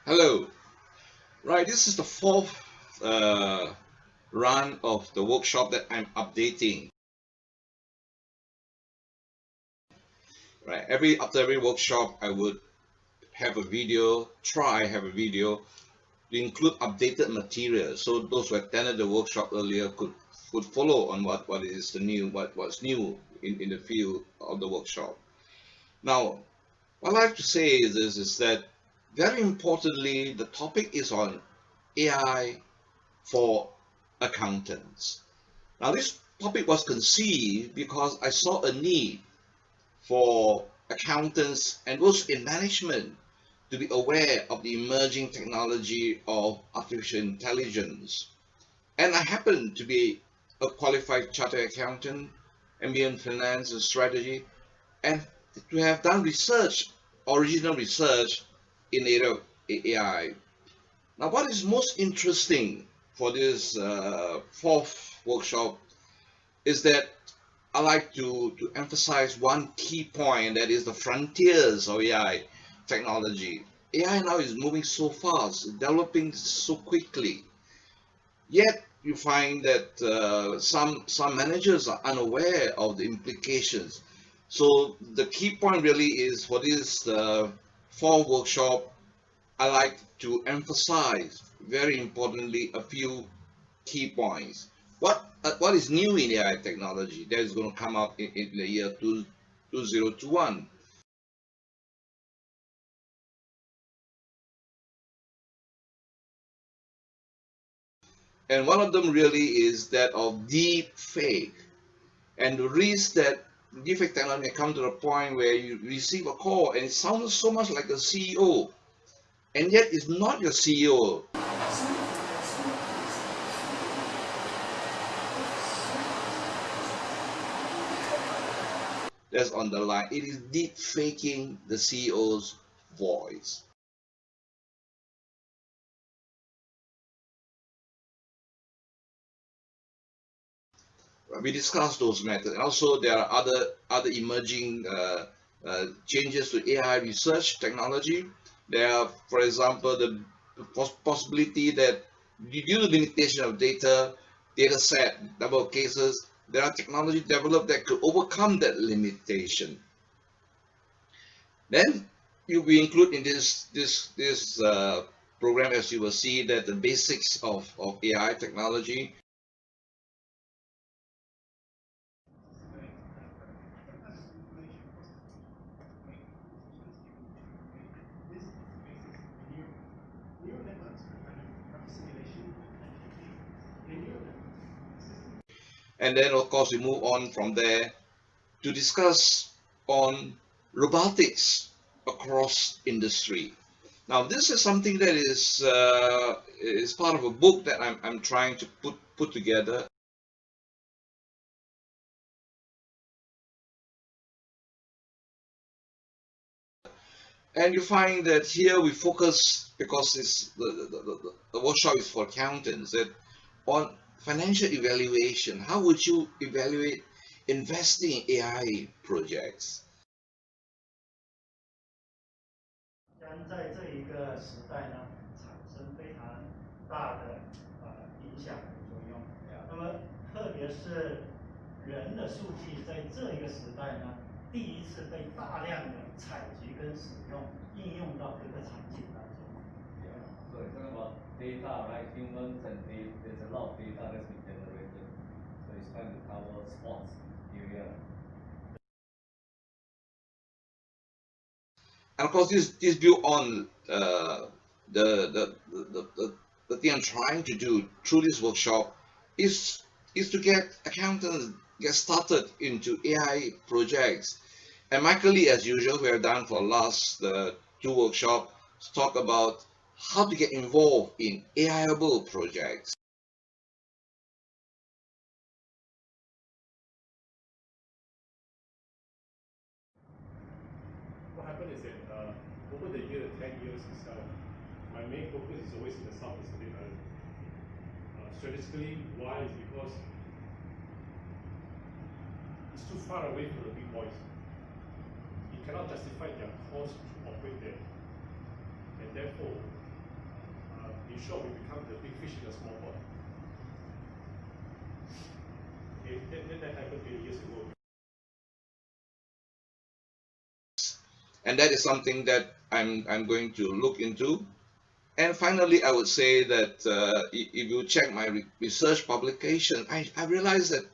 Hello. Right, this is the fourth uh, run of the workshop that I'm updating. Right, after every workshop, I would have a video, have a video to include updated material, so those who attended the workshop earlier could follow on what's new in the field of the workshop. Now, what I like to say is that very importantly, the topic is on AI for accountants. Now, this topic was conceived because I saw a need for accountants and those in management to be aware of the emerging technology of artificial intelligence. And I happen to be a qualified chartered accountant, MBA in finance and strategy, and to have done original research in the area of AI. Now, what is most interesting for this fourth workshop is that I like to emphasize one key point, that is the frontiers of AI technology. AI now is moving so fast, developing so quickly. Yet you find that some managers are unaware of the implications. So the key point really is for this fall workshop, I like to emphasize very importantly a few key points. What is new in AI technology that is going to come up in the year 2021? And one of them really is that of deep fake, and the risk that deep fake technology may come to the point where you receive a call and it sounds so much like a CEO, and yet it's not your CEO. That's on the line. It is deep faking the CEO's voice. We discussed those methods. And also, there are other emerging changes to AI research technology. There are, for example, the possibility that due to limitation of data set, number of cases, there are technology developed that could overcome that limitation. Then we include in this program, as you will see, that the basics of AI technology. And then, of course, we move on from there to discuss on robotics across industry. Now, this is something that is part of a book that I'm trying to put together. And you find that here we focus, because the workshop is for accountants, that on financial evaluation. How would you evaluate investing in AI projects? 将在这一个时代呢产生非常大的影响作用。那么特别是人的数据在这一个时代呢，第一次被大量的采集跟使用，应用到各个场景当中。Yeah. So it's talking about data, right? Humans and data. There's a lot of data that's been generated. So it's trying to cover sports area. And of course, this built on the thing I'm trying to do through this workshop is to get accountants get started into AI projects. And Michael Lee, as usual, we have done for last two workshops, talk about how to get involved in AI-able projects. What happened is that over the 10 years itself, my main focus is always in the South Pacific Island. Strategically, why is because it's too far away from the big boys. You cannot justify their cost to operate there. And therefore, in short, we become the big fish in a small pond. Okay, that happened 20 years ago. And that is something that I'm going to look into. And finally, I would say that if you check my research publication, I realized that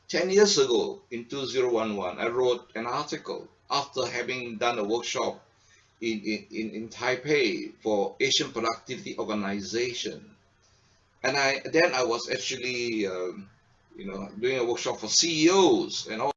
10 years ago, in 2011, I wrote an article after having done a workshop in Taipei for Asian Productivity Organization. And I was actually, doing a workshop for CEOs and all.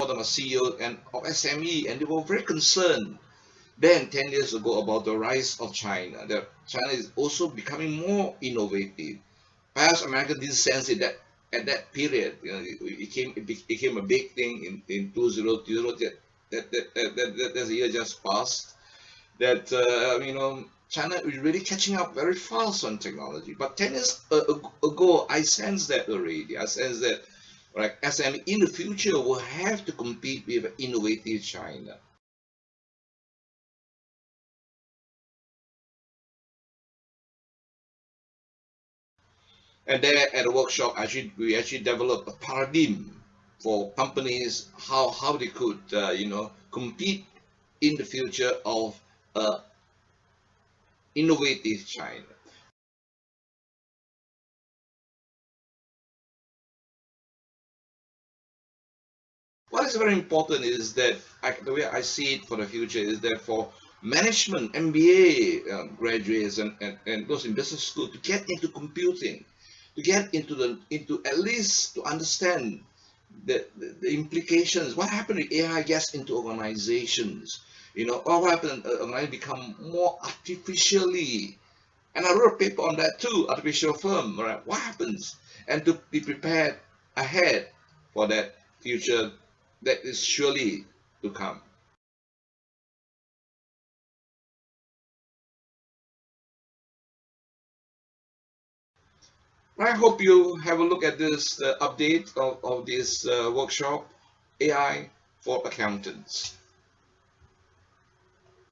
Them a CEO and of SME, and they were very concerned then 10 years ago about the rise of China. That China is also becoming more innovative. Perhaps America didn't sense it that at that period. It became a big thing in 2020. That the year just passed. That China is really catching up very fast on technology. But 10 years ago, I sensed that already. I sensed that like SME in the future will have to compete with innovative China. And there at the workshop, we actually developed a paradigm for companies how they could compete in the future of innovative China. What is very important is that the way I see it for the future is that for management, MBA graduates and those in business school to get into computing, to get into at least to understand the implications. What happened if AI gets into organizations? Or what happened organizations become more artificially? And I wrote a paper on that too, artificial firm, right? What happens? And to be prepared ahead for that future that is surely to come. I hope you have a look at this update of this workshop, AI for accountants.